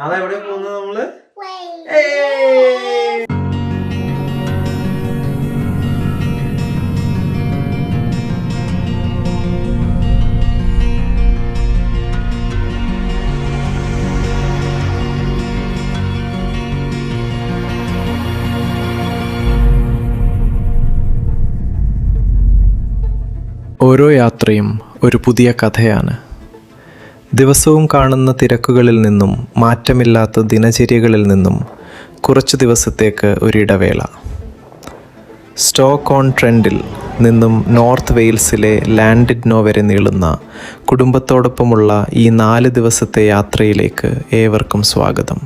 അതെവിടെ പോകുന്നത് നമ്മള്? ഓരോ യാത്രയും ഒരു പുതിയ കഥയാണ്. ദിവസവും കാണുന്ന തിരക്കുകളിൽ നിന്നും മാറ്റമില്ലാത്ത ദിനചര്യകളിൽ നിന്നും കുറച്ചു ദിവസത്തേക്ക് ഒരിടവേള. സ്റ്റോക്ക് ഓൺ ട്രെൻഡിൽ നിന്നും നോർത്ത് വെയിൽസിലെ ലാൻഡിഡ്നോ വരെ നീളുന്ന കുടുംബത്തോടൊപ്പമുള്ള ഈ 4 ദിവസത്തെ യാത്രയിലേക്ക് ഏവർക്കും സ്വാഗതം.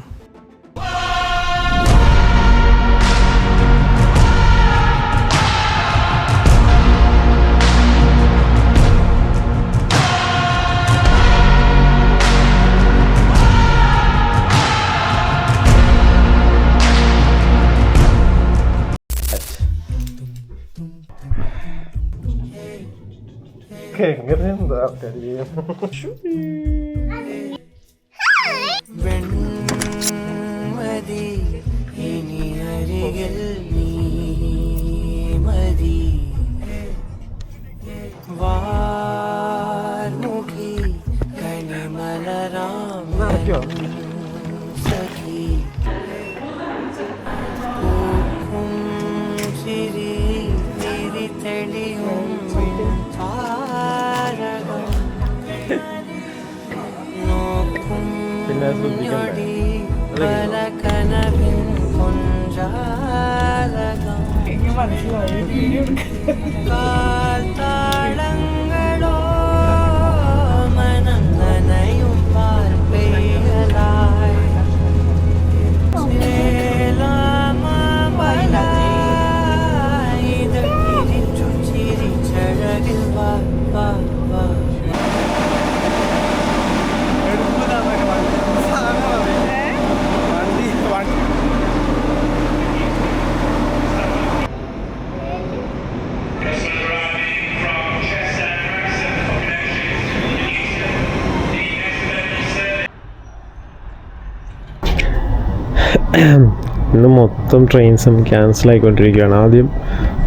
ഇന്ന് മൊത്തം ട്രെയിൻസും ക്യാൻസൽ ആയിക്കൊണ്ടിരിക്കുകയാണ്. ആദ്യം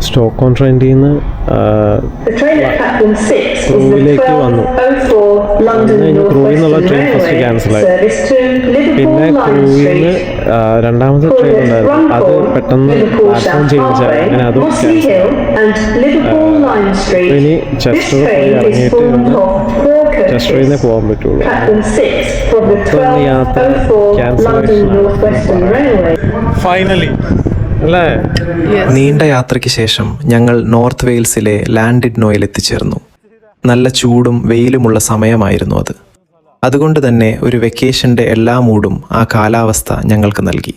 സ്റ്റോക്ക് ഓൺ ട്രെൻഡിൽ നിന്ന് ക്രൂവിലേക്ക് വന്നു. ക്രൂവിൽ നിന്നുള്ള ട്രെയിൻ ഫസ്റ്റ് ക്യാൻസലായി. പിന്നെ ക്രൂവിൽ നിന്ന് രണ്ടാമത്തെ ട്രെയിൻ ഉണ്ടായിരുന്നു, അത് പെട്ടെന്ന് പ്ലാറ്റ്ഫോം ചേഞ്ച് ആയി. അങ്ങനെ അതും ഇനി ചെസ്റ്റർ പോയി ഇറങ്ങിയിട്ട് ചെസ്റ്ററിൽ നിന്ന് പോകാൻ പറ്റുള്ളൂ. മൊത്തം യാത്ര ക്യാൻസലേഷൻ ഫൈനലി അല്ലേ. നീണ്ട യാത്രയ്ക്ക് ശേഷം ഞങ്ങൾ നോർത്ത് വെയിൽസിലെ ലാൻഡിഡ്നോയിൽ എത്തിച്ചേർന്നു. നല്ല ചൂടും വെയിലുമുള്ള സമയമായിരുന്നു അത്. അതുകൊണ്ട് തന്നെ ഒരു വെക്കേഷൻ്റെ എല്ലാ മൂഡും ആ കാലാവസ്ഥ ഞങ്ങൾക്ക് നൽകി.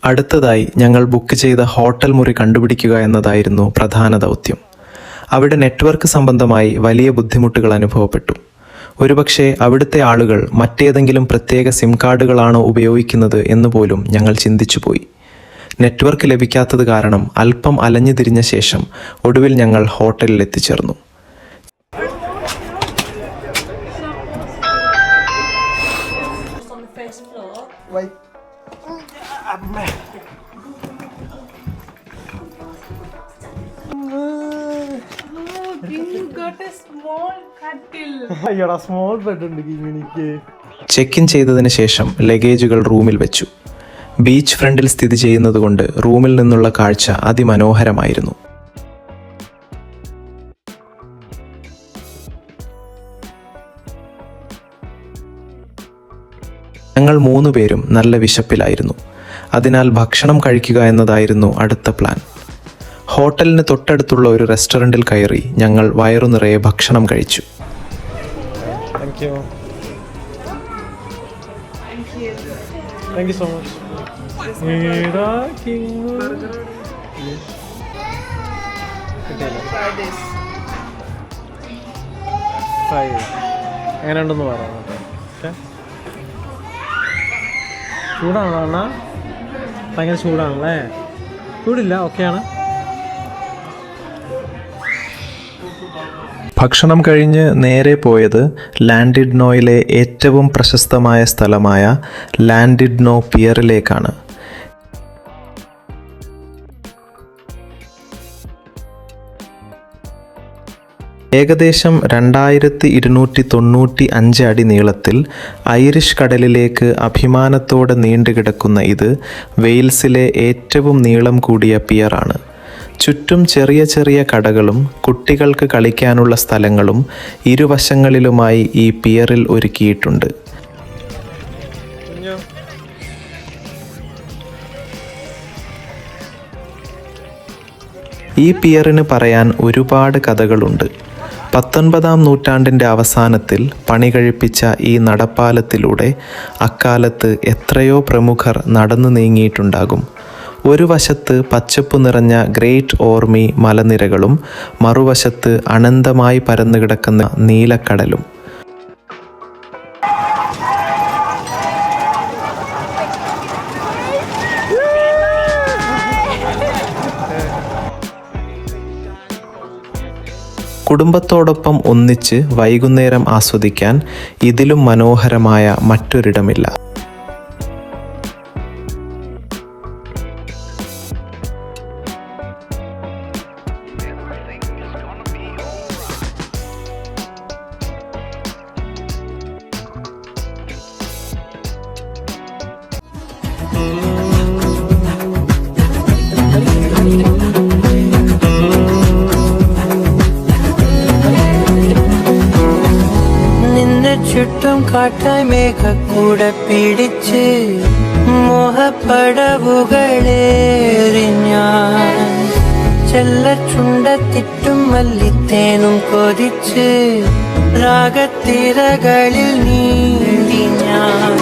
അടുത്തതായി ഞങ്ങൾ ബുക്ക് ചെയ്ത ഹോട്ടൽ മുറി കണ്ടുപിടിക്കുക എന്നതായിരുന്നു പ്രധാന ദൗത്യം. അവിടെ നെറ്റ്വർക്ക് സംബന്ധമായി വലിയ ബുദ്ധിമുട്ടുകൾ അനുഭവപ്പെട്ടു. ഒരുപക്ഷെ അവിടുത്തെ ആളുകൾ മറ്റേതെങ്കിലും പ്രത്യേക സിം കാർഡുകളാണോ ഉപയോഗിക്കുന്നത് എന്നുപോലും ഞങ്ങൾ ചിന്തിച്ചുപോയി. നെറ്റ്വർക്ക് ലഭിക്കാത്തത് കാരണം അല്പം അലഞ്ഞു തിരിഞ്ഞ ശേഷം ഒടുവിൽ ഞങ്ങൾ ഹോട്ടലിൽ എത്തിച്ചേർന്നു. ചെക്ക് ഇൻ ചെയ്തതിന് ശേഷം ലഗേജുകൾ റൂമിൽ വെച്ചു. ബീച്ച് ഫ്രണ്ടിൽ സ്ഥിതി ചെയ്യുന്നതുകൊണ്ട് റൂമിൽ നിന്നുള്ള കാഴ്ച അതിമനോഹരമായിരുന്നു. ഞങ്ങൾ 3 പേരും നല്ല വിശപ്പിലായിരുന്നു. അതിനാൽ ഭക്ഷണം കഴിക്കുക എന്നതായിരുന്നു അടുത്ത പ്ലാൻ. ഹോട്ടലിന് തൊട്ടടുത്തുള്ള ഒരു റെസ്റ്റോറൻറ്റിൽ കയറി ഞങ്ങൾ വയറു നിറയെ ഭക്ഷണം കഴിച്ചു. എങ്ങനെയുണ്ടെന്ന് പറയാം. ചൂടാണോ അണ്ണാ? ഭയങ്കര ചൂടാണല്ലേ? ചൂടില്ല, ഓക്കെയാണ്. ഭക്ഷണം കഴിഞ്ഞ് നേരെ പോയത് ലാൻഡിഡ്നോയിലെ ഏറ്റവും പ്രശസ്തമായ സ്ഥലമായ ലാൻഡിഡ്നോ പിയറിലേക്കാണ്. ഏകദേശം 2295 അടി നീളത്തിൽ ഐറിഷ് കടലിലേക്ക് അഭിമാനത്തോടെ നീണ്ടുകിടക്കുന്ന ഇത് വെയിൽസിലെ ഏറ്റവും നീളം കൂടിയ പിയറാണ്. ചുറ്റും ചെറിയ ചെറിയ കടകളും കുട്ടികൾക്ക് കളിക്കാനുള്ള സ്ഥലങ്ങളും ഇരുവശങ്ങളിലുമായി ഈ പിയറിൽ ഒരുക്കിയിട്ടുണ്ട്. ഈ പിയറിന് പറയാൻ ഒരുപാട് കഥകളുണ്ട്. 19-ാം നൂറ്റാണ്ടിൻ്റെ അവസാനത്തിൽ പണി കഴിപ്പിച്ച ഈ നടപ്പാലത്തിലൂടെ അക്കാലത്ത് എത്രയോ പ്രമുഖർ നടന്നു നീങ്ങിയിട്ടുണ്ടാകും. ഒരു വശത്ത് പച്ചപ്പ് നിറഞ്ഞ ഗ്രേറ്റ് ഓർമി മലനിരകളും മറുവശത്ത് അനന്തമായി പരന്നുകിടക്കുന്ന നീലക്കടലും. കുടുംബത്തോടൊപ്പം ഒന്നിച്ച് വൈകുന്നേരം ആസ്വദിക്കാൻ ഇതിലും മനോഹരമായ മറ്റൊരിടമില്ല. ചുറ്റും കാറ്റായി മേഘക്കൂട പിടിച്ച് മോഹപ്പടവുകളേറി ഞാൻ ചെല്ലച്ചുണ്ടത്തിട്ടും മല്ലിത്തേനും കൊതിച്ച് രാഗത്തിരകളിൽ നീന്തി ഞാൻ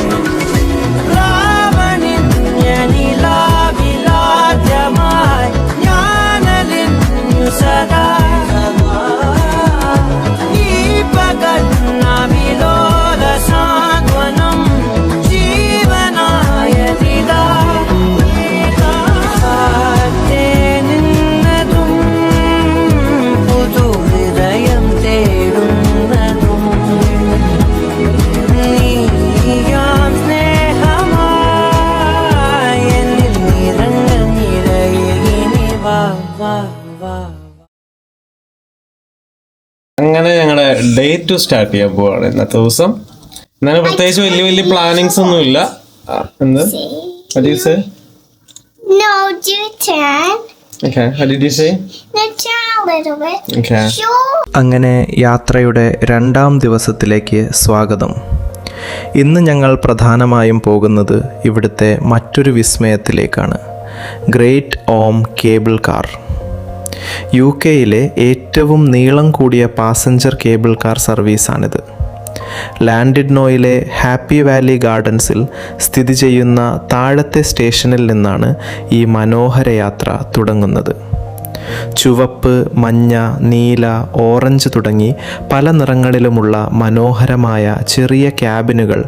രാവണിലാവിലാദ്യമായി ഞാനലിഞ്ഞു സദാ അങ്ങനെ ഞങ്ങളുടെ ഡേ 2 സ്റ്റാർട്ട് ചെയ്യാൻ പോവാണ് ഇന്നത്തെ ദിവസം. എന്നാലും പ്രത്യേകിച്ച് വലിയ വലിയ പ്ലാനിങ്സ് ഒന്നും ഇല്ല. എന്ത് No, do 10. Okay, what did you say? No, turn a little bit. Okay. Sure. അങ്ങനെ യാത്രയുടെ 2-ാം ദിവസത്തിലേക്ക് സ്വാഗതം. ഇന്ന് ഞങ്ങൾ പ്രധാനമായും പോകുന്നത് ഇവിടുത്തെ മറ്റൊരു വിസ്മയത്തിലേക്കാണ്, ഗ്രേറ്റ് ഓം കേബിൾ കാർ. UK-യിലെ ഏറ്റവും നീളം കൂടിയ പാസഞ്ചർ കേബിൾ കാർ സർവീസാണിത്. ലാൻഡിഡ്നോയിലെ ഹാപ്പി വാലി ഗാർഡൻസിൽ സ്ഥിതി ചെയ്യുന്ന താഴത്തെ സ്റ്റേഷനിൽ നിന്നാണ് ഈ മനോഹര യാത്ര തുടങ്ങുന്നത്. ചുവപ്പ്, മഞ്ഞ, നീല, ഓറഞ്ച് തുടങ്ങി പല നിറങ്ങളിലുമുള്ള മനോഹരമായ ചെറിയ ക്യാബിനുകൾ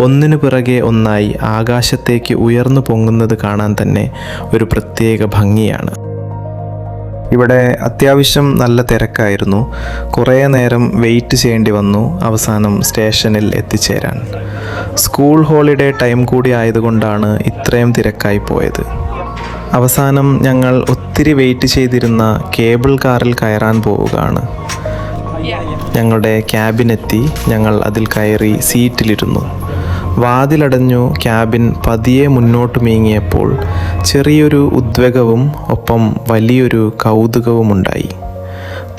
ഒന്നിനു പിറകെ ഒന്നായി ആകാശത്തേക്ക് ഉയർന്നു പൊങ്ങുന്നത് കാണാൻ തന്നെ ഒരു പ്രത്യേക ഭംഗിയാണ്. ഇവിടെ അത്യാവശ്യം നല്ല തിരക്കായിരുന്നു. കുറേ നേരം വെയിറ്റ് ചെയ്യേണ്ടി വന്നു അവസാനം സ്റ്റേഷനിൽ എത്തിച്ചേരാൻ. സ്കൂൾ ഹോളിഡേ ടൈം കൂടി ആയതുകൊണ്ടാണ് ഇത്രയും തിരക്കായി പോയത്. അവസാനം ഞങ്ങൾ ഒത്തിരി വെയിറ്റ് ചെയ്തിരുന്ന കേബിൾ കാറിൽ കയറാൻ പോവുകയാണ്. ഞങ്ങളുടെ ക്യാബിനെത്തി. ഞങ്ങൾ അതിൽ കയറി സീറ്റിലിരുന്നു. വാതിലടഞ്ഞു. ക്യാബിൻ പതിയെ മുന്നോട്ട് നീങ്ങിയപ്പോൾ ചെറിയൊരു ഉദ്വേഗവും ഒപ്പം വലിയൊരു കൗതുകവുമുണ്ടായി.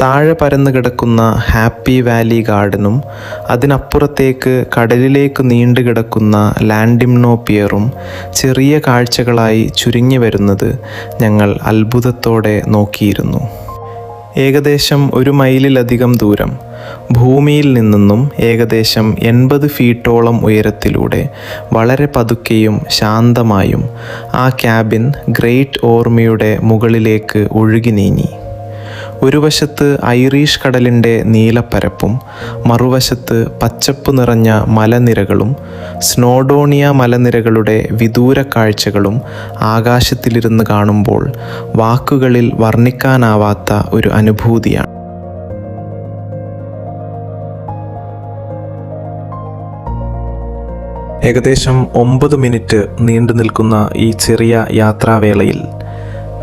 താഴെ പരന്നു കിടക്കുന്ന ഹാപ്പി വാലി ഗാർഡനും അതിനപ്പുറത്തേക്ക് കടലിലേക്ക് നീണ്ടുകിടക്കുന്ന ലാൻഡിഡ്നോ പിയറും ചെറിയ കാഴ്ചകളായി ചുരുങ്ങി വരുന്നത് ഞങ്ങൾ അത്ഭുതത്തോടെ നോക്കിയിരുന്നു. ഏകദേശം 1 മൈലിലധികം ദൂരം ഭൂമിയിൽ നിന്നും ഏകദേശം 80 ഫീറ്റോളം ഉയരത്തിലൂടെ വളരെ പതുക്കെയും ശാന്തമായും ആ ക്യാബിൻ ഗ്രേറ്റ് ഓർമിയുടെ മുകളിലേക്ക് ഒഴുകി നീങ്ങി. ഒരു വശത്ത് ഐറിഷ് കടലിൻ്റെ നീലപ്പരപ്പും മറുവശത്ത് പച്ചപ്പ് നിറഞ്ഞ മലനിരകളും സ്നോഡോണിയ മലനിരകളുടെ വിദൂര കാഴ്ചകളും ആകാശത്തിലിരുന്ന് കാണുമ്പോൾ വാക്കുകളിൽ വർണ്ണിക്കാനാവാത്ത ഒരു അനുഭൂതിയാണ്. ഏകദേശം 9 മിനിറ്റ് നീണ്ടു നിൽക്കുന്ന ഈ ചെറിയ യാത്രാവേളയിൽ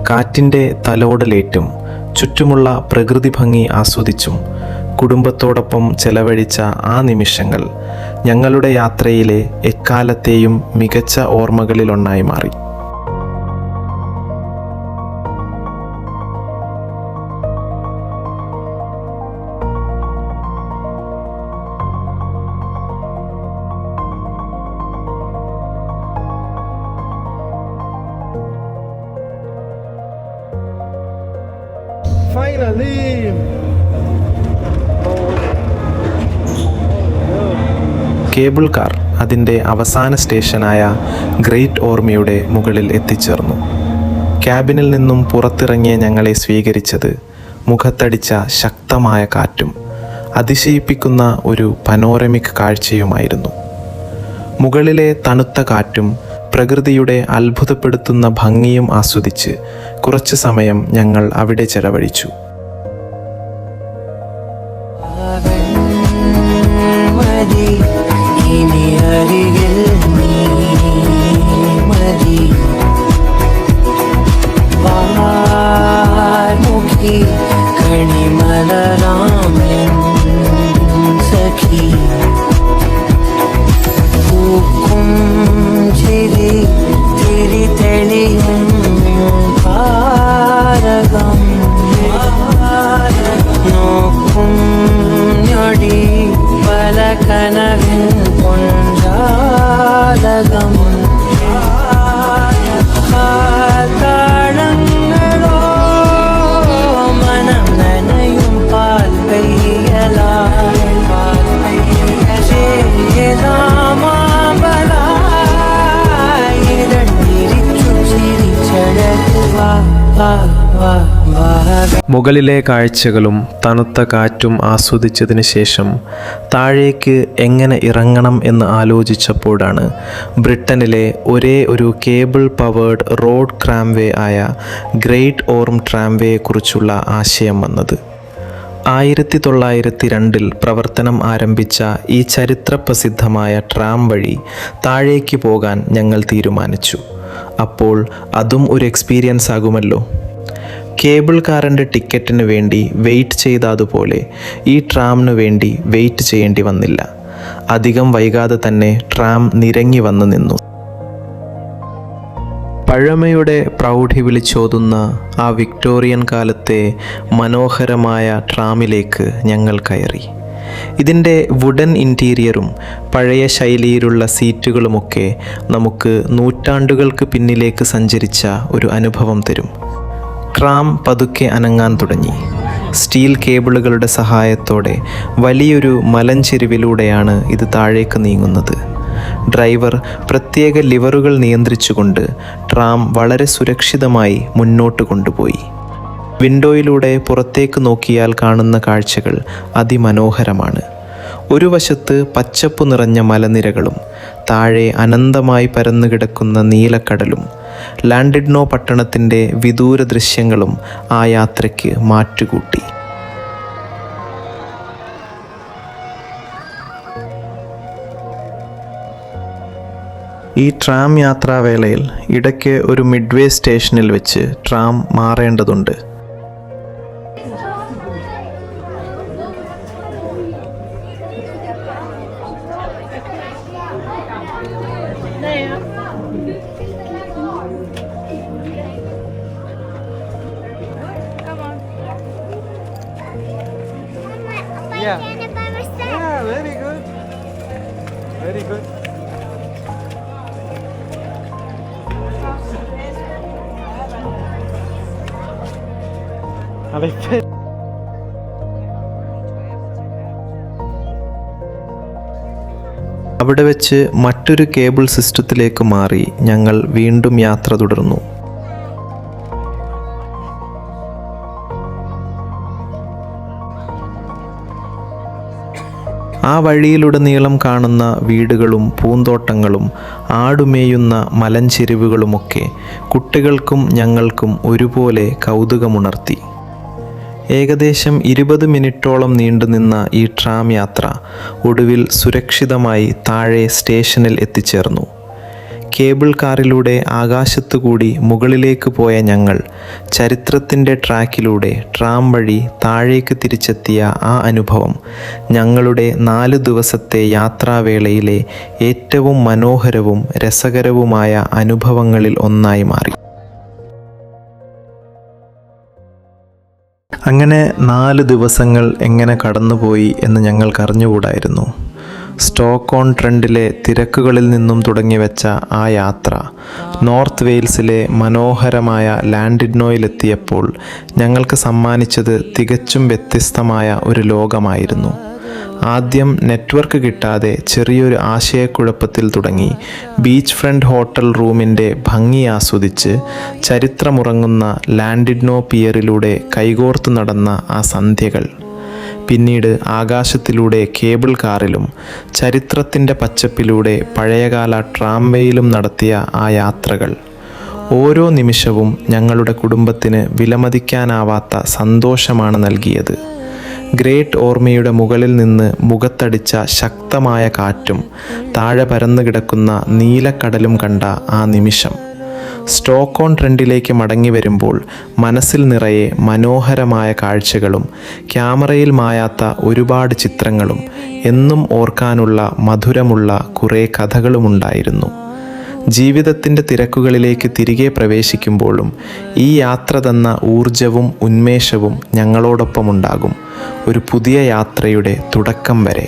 കാറ്റിൻ്റെ തലോടലേറ്റും ചുറ്റുമുള്ള പ്രകൃതി ഭംഗി ആസ്വദിച്ചും കുടുംബത്തോടൊപ്പം ചെലവഴിച്ച ആ നിമിഷങ്ങൾ ഞങ്ങളുടെ യാത്രയിലെ എക്കാലത്തെയും മികച്ച ഓർമ്മകളിലൊന്നായി മാറി. കേബിൾ കാർ അതിൻ്റെ അവസാന സ്റ്റേഷനായ ഗ്രേറ്റ് ഓർമയുടെ മുകളിൽ എത്തിച്ചേർന്നു. ക്യാബിനിൽ നിന്നും പുറത്തിറങ്ങിയ ഞങ്ങളെ സ്വീകരിച്ചത് മുഖത്തടിച്ച ശക്തമായ കാറ്റും അതിശയിപ്പിക്കുന്ന ഒരു പനോരമിക് കാഴ്ചയുമായിരുന്നു. മുകളിലെ തണുത്ത കാറ്റും പ്രകൃതിയുടെ അത്ഭുതപ്പെടുത്തുന്ന ഭംഗിയും ആസ്വദിച്ച് കുറച്ച് സമയം ഞങ്ങൾ അവിടെ ചെലവഴിച്ചു. മുകളിലെ കാഴ്ചകളും തണുത്ത കാറ്റും ആസ്വദിച്ചതിന് ശേഷം താഴേക്ക് എങ്ങനെ ഇറങ്ങണം എന്ന് ആലോചിച്ചപ്പോഴാണ് ബ്രിട്ടനിലെ ഒരേ ഒരു കേബിൾ പവേർഡ് റോഡ് ട്രാംവേ ആയ ഗ്രേറ്റ് ഓർം ട്രാംവേയെക്കുറിച്ചുള്ള ആശയം വന്നത്. 1902 പ്രവർത്തനം ആരംഭിച്ച ഈ ചരിത്രപ്രസിദ്ധമായ ട്രാം വഴി താഴേക്ക് പോകാൻ ഞങ്ങൾ തീരുമാനിച്ചു. അപ്പോൾ അതും ഒരു എക്സ്പീരിയൻസ് ആകുമല്ലോ. കേബിൾ കാറിൻ്റെ ടിക്കറ്റിന് വേണ്ടി വെയിറ്റ് ചെയ്തതുപോലെ ഈ ട്രാമിന് വേണ്ടി വെയിറ്റ് ചെയ്യേണ്ടി വന്നില്ല. അധികം വൈകാതെ തന്നെ ട്രാം നിരങ്ങി വന്നു നിന്നു. പഴമയുടെ പ്രൗഢി വിളിച്ചോതുന്ന ആ വിക്ടോറിയൻ കാലത്തെ മനോഹരമായ ട്രാമിലേക്ക് ഞങ്ങൾ കയറി. ഇതിൻ്റെ വുഡൻ ഇൻറ്റീരിയറും പഴയ ശൈലിയിലുള്ള സീറ്റുകളുമൊക്കെ നമുക്ക് നൂറ്റാണ്ടുകൾക്ക് പിന്നിലേക്ക് സഞ്ചരിച്ച ഒരു അനുഭവം തരും. ട്രാം പതുക്കെ അനങ്ങാൻ തുടങ്ങി. സ്റ്റീൽ കേബിളുകളുടെ സഹായത്തോടെ വലിയൊരു മലഞ്ചെരിവിലൂടെയാണ് ഇത് താഴേക്ക് നീങ്ങുന്നത്. ഡ്രൈവർ പ്രത്യേക ലിവറുകൾ നിയന്ത്രിച്ചുകൊണ്ട് ട്രാം വളരെ സുരക്ഷിതമായി മുന്നോട്ട് കൊണ്ടുപോയി. വിൻഡോയിലൂടെ പുറത്തേക്ക് നോക്കിയാൽ കാണുന്ന കാഴ്ചകൾ അതിമനോഹരമാണ്. ഒരു വശത്ത് പച്ചപ്പു നിറഞ്ഞ മലനിരകളും താഴെ അനന്തമായി പരന്നുകിടക്കുന്ന നീലക്കടലും ലാൻഡിഡ്നോ പട്ടണത്തിൻ്റെ വിദൂര ദൃശ്യങ്ങളും ആ യാത്രയ്ക്ക് മാറ്റുകൂട്ടി. ഈ ട്രാം യാത്രാവേളയിൽ ഇടയ്ക്ക് ഒരു മിഡ്വേ സ്റ്റേഷനിൽ വെച്ച് ട്രാം മാറേണ്ടതുണ്ട്. Very good. Very good. അവിടെ വെച്ച് മറ്റൊരു കേബിൾ സിസ്റ്റത്തിലേക്ക് മാറി ഞങ്ങൾ വീണ്ടും യാത്ര തുടർന്നു. ആ വഴിയിലുടനീളം കാണുന്ന വീടുകളും പൂന്തോട്ടങ്ങളും ആടുമേയുന്ന മലഞ്ചെരിവുകളുമൊക്കെ കുട്ടികൾക്കും ഞങ്ങൾക്കും ഒരുപോലെ കൗതുകമുണർത്തി. ഏകദേശം 20 മിനിറ്റോളം നീണ്ടുനിന്ന ഈ ട്രാം യാത്ര ഒടുവിൽ സുരക്ഷിതമായി താഴെ സ്റ്റേഷനിൽ എത്തിച്ചേർന്നു. കേബിൾ കാറിലൂടെ ആകാശത്തുകൂടി മുകളിലേക്ക് പോയ ഞങ്ങൾ ചരിത്രത്തിൻ്റെ ട്രാക്കിലൂടെ ട്രാം വഴി താഴേക്ക് തിരിച്ചെത്തിയ ആ അനുഭവം ഞങ്ങളുടെ 4 ദിവസത്തെ യാത്രാവേളയിലെ ഏറ്റവും മനോഹരവും രസകരവുമായ അനുഭവങ്ങളിൽ ഒന്നായി മാറി. അങ്ങനെ 4 ദിവസങ്ങൾ എങ്ങനെ കടന്നുപോയി എന്ന് ഞങ്ങൾക്കറിഞ്ഞുകൂടായിരുന്നു. സ്റ്റോക്ക് ഓൺ ട്രെൻഡിലെ തിരക്കുകളിൽ നിന്നും തുടങ്ങിവെച്ച ആ യാത്ര നോർത്ത് വെയിൽസിലെ മനോഹരമായ ലാൻഡിഡ്നോയിലെത്തിയപ്പോൾ ഞങ്ങൾക്ക് സമ്മാനിച്ചത് തികച്ചും വ്യത്യസ്തമായ ഒരു ലോകമായിരുന്നു. ആദ്യം നെറ്റ്വർക്ക് കിട്ടാതെ ചെറിയൊരു ആശയക്കുഴപ്പത്തിൽ തുടങ്ങി ബീച്ച് ഫ്രണ്ട് ഹോട്ടൽ റൂമിൻ്റെ ഭംഗി ആസ്വദിച്ച് ചരിത്രമുറങ്ങുന്ന ലാൻഡിഡ്നോ പിയറിലൂടെ കൈകോർത്ത് നടന്ന ആ സന്ധ്യകൾ, പിന്നീട് ആകാശത്തിലൂടെ കേബിൾ കാറിലും ചരിത്രത്തിൻ്റെ പച്ചപ്പിലൂടെ പഴയകാല ട്രാംവേയിലും നടത്തിയ ആ യാത്രകൾ ഓരോ നിമിഷവും ഞങ്ങളുടെ കുടുംബത്തിന് വിലമതിക്കാനാവാത്ത സന്തോഷമാണ് നൽകിയത്. ഗ്രേറ്റ് ഓർമ്മയുടെ മുകളിൽ നിന്ന് മുഖത്തടിച്ച ശക്തമായ കാറ്റും താഴെ പരന്നു കിടക്കുന്ന നീലക്കടലും കണ്ട ആ നിമിഷം, സ്റ്റോക്ക് ഓൺ ട്രെൻഡിലേക്ക് മടങ്ങി വരുമ്പോൾ മനസ്സിൽ നിറയെ മനോഹരമായ കാഴ്ചകളും ക്യാമറയിൽ മായാത്ത ഒരുപാട് ചിത്രങ്ങളും എന്നും ഓർക്കാനുള്ള മധുരമുള്ള കുറേ കഥകളുമുണ്ടായിരുന്നു. ജീവിതത്തിൻ്റെ തിരക്കുകളിലേക്ക് തിരികെ പ്രവേശിക്കുമ്പോഴും ഈ യാത്ര തന്ന ഊർജവും ഉന്മേഷവും ഞങ്ങളോടൊപ്പമുണ്ടാകും, ഒരു പുതിയ യാത്രയുടെ തുടക്കം വരെ.